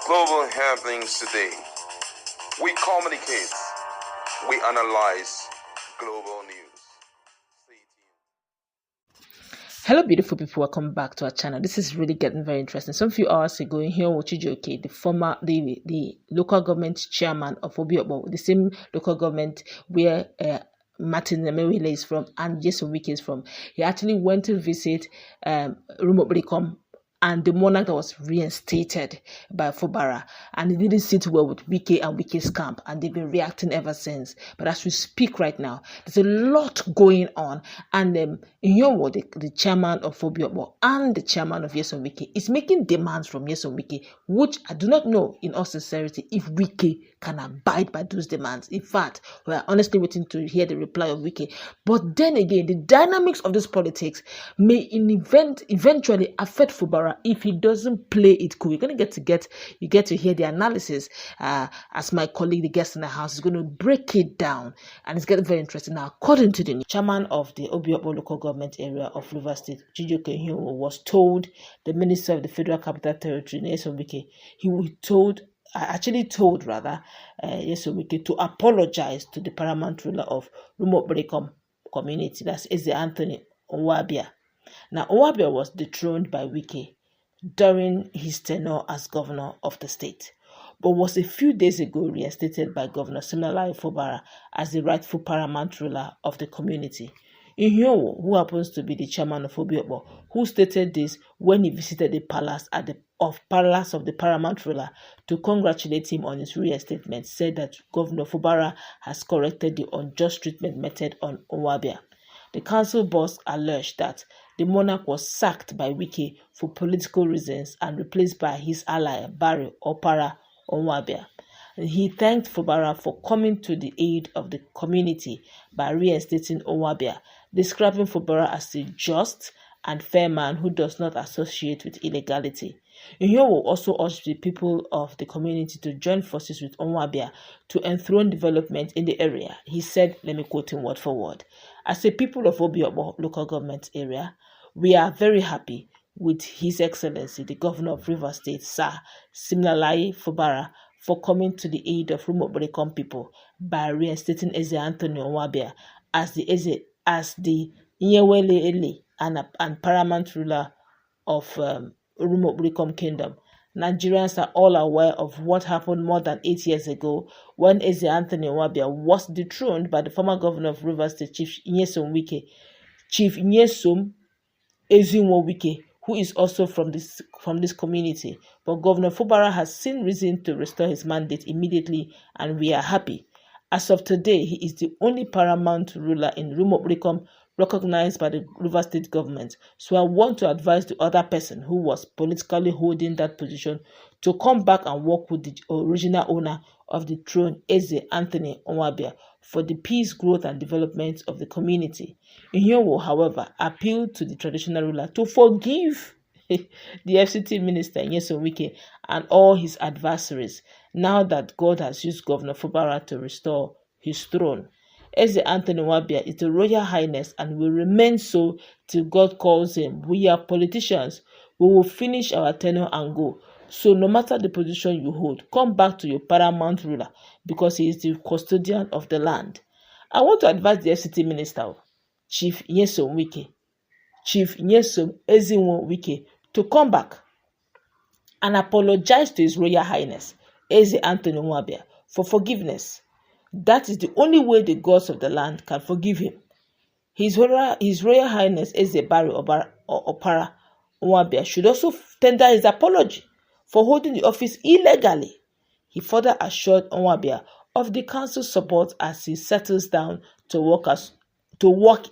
Global happenings today. We communicate. We analyze global news. Stay tuned. Hello, beautiful people. Welcome back to our channel. This is really getting very interesting. Some few hours ago, in here, Chijoke, the local government chairman of Obiokpor, the same local government where Martin Nemewile is from and Jason Wike is from, he actually went to visit Rumuokpriokumu and the Monarch that was reinstated by Fubara, and it didn't sit well with Wike and Wike's camp, and they've been reacting ever since. But as we speak right now, there's a lot going on, and in your word, the chairman of Obiokpor and the chairman of Nyesom Wike is making demands from Nyesom Wike, which I do not know, in all sincerity, if Wike can abide by those demands. In fact, we are honestly waiting to hear the reply of Wike. But then again, the dynamics of this politics may eventually affect Fubara if he doesn't play it cool. You're going to get to hear the analysis as my colleague, the guest in the house, is going to break it down, and it's getting very interesting. Now, according to the chairman of the Obiokpor local government area of Rivers State, Chijoke was told, the minister of the Federal Capital Territory, Nyesom Wike, Nyesom Wike to apologize to the paramount ruler of Rumuokpriokumu community, that's Eze Anthony Onwabia. Now, Onwabia was dethroned by Wike during his tenure as governor of the state, but was a few days ago reinstated by Governor Siminalayi Fubara as the rightful paramount ruler of the community. Ihyowo, who happens to be the chairman of Obiokpor, who stated this when he visited the palace of the paramount ruler to congratulate him on his reinstatement, said that Governor Fubara has corrected the unjust treatment method on Onwabia. The council boss alleged that the monarch was sacked by Wike for political reasons and replaced by his ally Barry Opara Onwabia. He thanked Fubara for coming to the aid of the community by reinstating Onwabia, describing Fubara as a just and fair man who does not associate with illegality. Ihyowo also urged the people of the community to join forces with Onwabia to enthrone development in the area. He said, let me quote him word for word, "As a people of Obiokpor local government area, we are very happy with His Excellency, the Governor of Rivers State, Sir Siminalayi Fubara, for coming to the aid of Rumuokpriokumu people by reinstating Eze Anthony Onwabia as the Nyewele and paramount ruler of Rumuokpriokumu Kingdom. Nigerians are all aware of what happened more than 8 years ago when Eze Anthony Onwabia was dethroned by the former governor of Rivers State, Chief Nyesom Wike, who is also from this community. But Governor Fubara has seen reason to restore his mandate immediately, and we are happy. As of today, he is the only paramount ruler in Rumuokpriokumu recognized by the Rivers State government. So I want to advise the other person who was politically holding that position to come back and work with the original owner of the throne, Eze Anthony Onwabia, for the peace, growth, and development of the community." Ihyowo, however, appealed to the traditional ruler to forgive the FCT minister, Nyesom Wike, and all his adversaries, now that God has used Governor Fubara to restore his throne. Eze Anthony Onwabia is the Royal Highness and will remain so till God calls him. We are politicians. We will finish our tenure and go. So no matter the position you hold, come back to your paramount ruler because he is the custodian of the land. I want to advise the FCT minister, Chief Nyesom Wike, to come back and apologize to His Royal Highness, Eze Anthony Onwabia, for forgiveness. That is the only way the gods of the land can forgive him. His Royal Highness Eze Barry Opara Onwabia should also tender his apology for holding the office illegally. He further assured Onwabia of the council's support as he settles down to work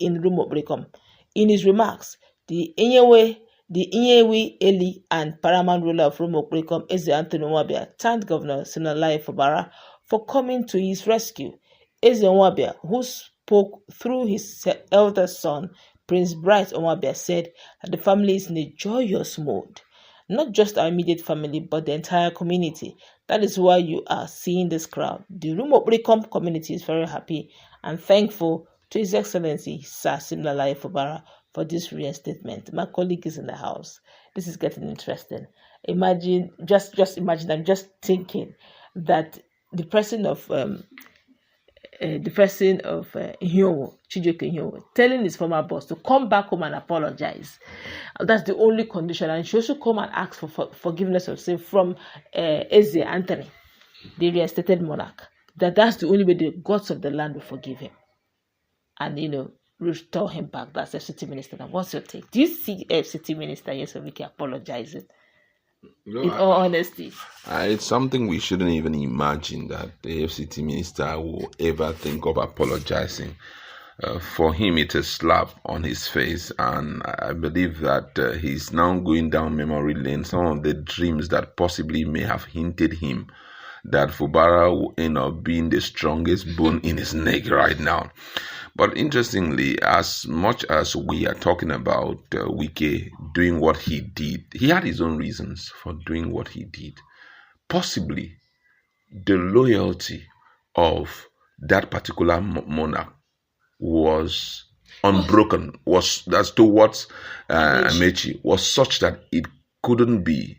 in Rumuokpriokumu. In his remarks, the Nyewele and paramount ruler of Rumuokpriokumu, Eze Anthony Onwabia, thanked Governor Siminalayi Fubara for coming to his rescue. Eze Onwabia, who spoke through his eldest son, Prince Bright Onwabia, said that the family is in a joyous mood. Not just our immediate family, but the entire community. That is why you are seeing this crowd. The Rumuokpriokumu community is very happy and thankful to His Excellency, Sir Siminalayi Fubara, for this reinstatement. My colleague is in the house. This is getting interesting. imagine, just imagine. I'm just thinking that the person of Ihiowo, Chijioke Ihiowo, telling his former boss to come back home and apologize. That's the only condition, and she also come and ask for forgiveness of sin from Eze Anthony, the reinstated monarch. That's the only way the gods of the land will forgive him, and restore him back. That's FCT minister. Now, what's your take? Do you see FCT minister Yesovike apologizing? In all honesty, it's something we shouldn't even imagine that the FCT minister will ever think of apologizing. For him, it's a slap on his face, and I believe that he's now going down memory lane. Some of the dreams that possibly may have hinted him that Fubara will end up being the strongest bone in his neck right now. But interestingly, as much as we are talking about Wike doing what he did, he had his own reasons for doing what he did. Possibly, the loyalty of that particular monarch was unbroken, that's towards Amechi, was such that it couldn't be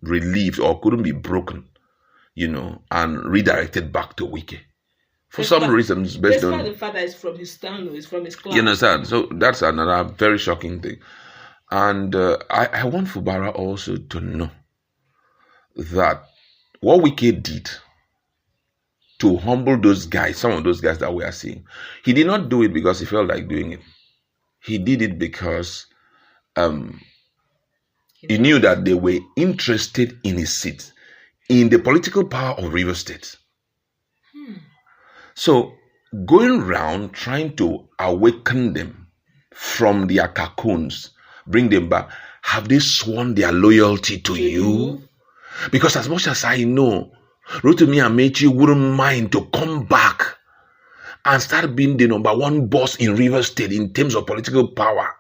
relieved or couldn't be broken, and redirected back to Wike. For some reasons, based on the father is from his town, is from his class. You understand? So that's another very shocking thing. And I want Fubara also to know that what Wike did to humble those guys, some of those guys that we are seeing, he did not do it because he felt like doing it. He did it because he knew that they were interested in his seat, in the political power of River State. So, going around trying to awaken them from their cocoons, bring them back, have they sworn their loyalty to you? Because as much as I know, Rotimi Amechi wouldn't mind to come back and start being the number one boss in River State in terms of political power,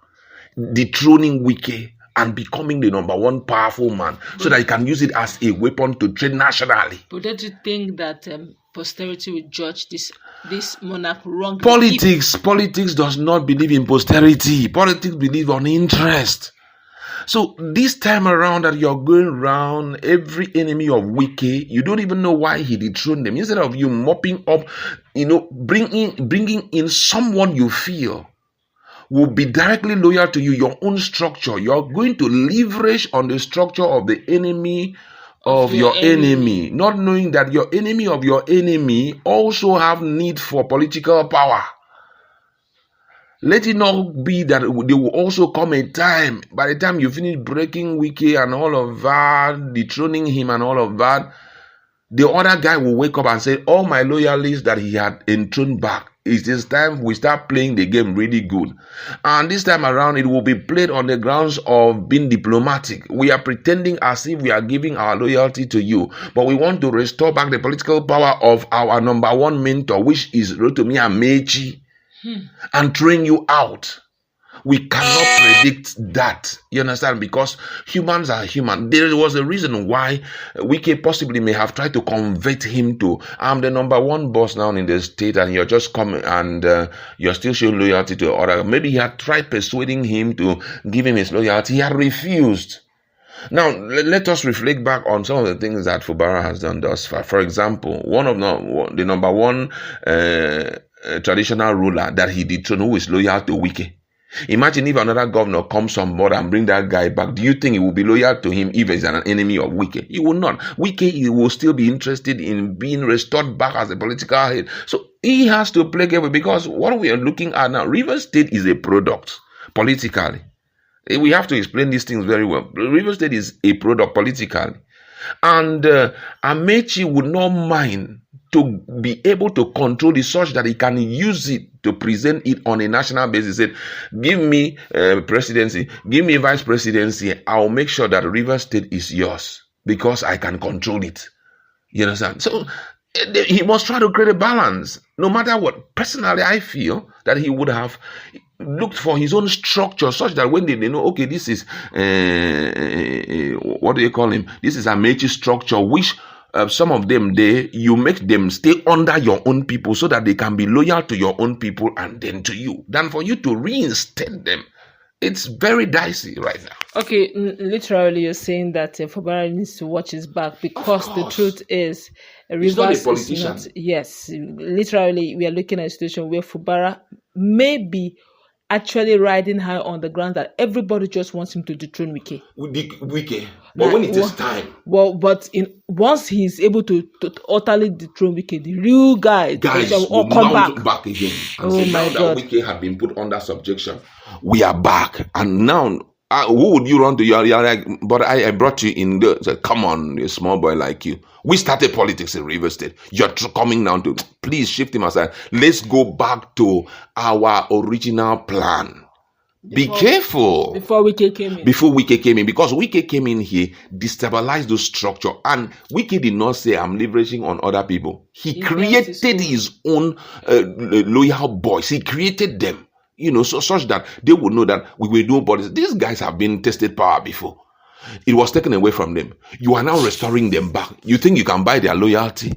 dethroning Wike and becoming the number one powerful man, so that he can use it as a weapon to trade nationally. But don't you think that posterity will judge this monarch wrongly? Politics does not believe in posterity. Politics believe on interest. So this time around that you're going around every enemy of Wike, you don't even know why he dethroned them. Instead of you mopping up, bringing in someone you feel will be directly loyal to you, your own structure. You're going to leverage on the structure of the enemy of your enemy, not knowing that your enemy of your enemy also have need for political power. Let it not be that there will also come a time, by the time you finish breaking Wike and all of that, dethroning him and all of that, the other guy will wake up and say, all my loyalists that he had enthroned back, it's time we start playing the game really good. And this time around, it will be played on the grounds of being diplomatic. We are pretending as if we are giving our loyalty to you, but we want to restore back the political power of our number one mentor, which is Rotimi Amechi, and throwing you out. We cannot predict that. You understand? Because humans are human. There was a reason why Wike possibly may have tried to convert him to, I'm the number one boss now in the state, and you're just coming and you're still showing loyalty to other. Maybe he had tried persuading him to give him his loyalty. He had refused. Now, let us reflect back on some of the things that Fubara has done thus far. For example, one of the number one traditional ruler that he dethroned, who is loyal to Wike. Imagine if another governor comes on board and bring that guy back. Do you think he will be loyal to him if he's an enemy of Wike? He will not. Wike will still be interested in being restored back as a political head. So he has to play careful, because what we are looking at now, River State is a product politically. We have to explain these things very well. River State is a product politically. And Amechi would not mind to be able to control it such that he can use it to present it on a national basis. He said, give me presidency, give me vice presidency, I'll make sure that River State is yours because I can control it. You understand? So he must try to create a balance, no matter what. Personally, I feel that he would have looked for his own structure such that when they know, okay, this is, what do you call him? This is Amechi's structure, which some of them, you make them stay under your own people so that they can be loyal to your own people and then to you, than for you to reinstate them It's very dicey right now. Okay, literally, you're saying that Fubara needs to watch his back because the truth is, He's not a Rivers politician. is not. Yes, literally, we are looking at a situation where Fubara may be actually riding high on the ground that everybody just wants him to dethrone Wike. Wike. But when it is time. Well, but once he's able to utterly dethrone Wike, the real guys will all come back again. And so now that Wike had been put under subjection, we are back. And now, who would you run to? You're like, but I brought you in. Said, come on, a small boy like you. We started politics in Rivers State. You're coming down to, please shift him aside. Let's go back to our original plan. Be careful. Before Wike came in. Because Wike came in here, destabilized the structure. And Wike did not say, I'm leveraging on other people. He created his own loyal boys. He created them. So such that they would know that we will do politics. These guys have been tested power before. It was taken away from them. You are now restoring them back. You think you can buy their loyalty?